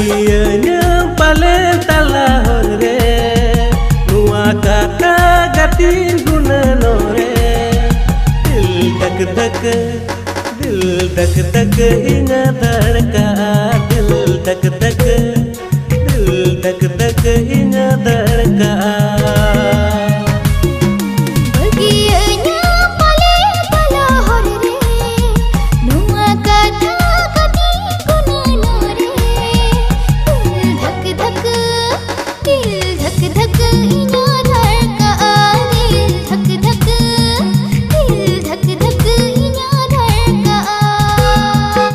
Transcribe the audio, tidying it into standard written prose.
Ianya paling talahon re Nua kata gatin guna nore Dil dak dak inga darka Dil dak dak inga darka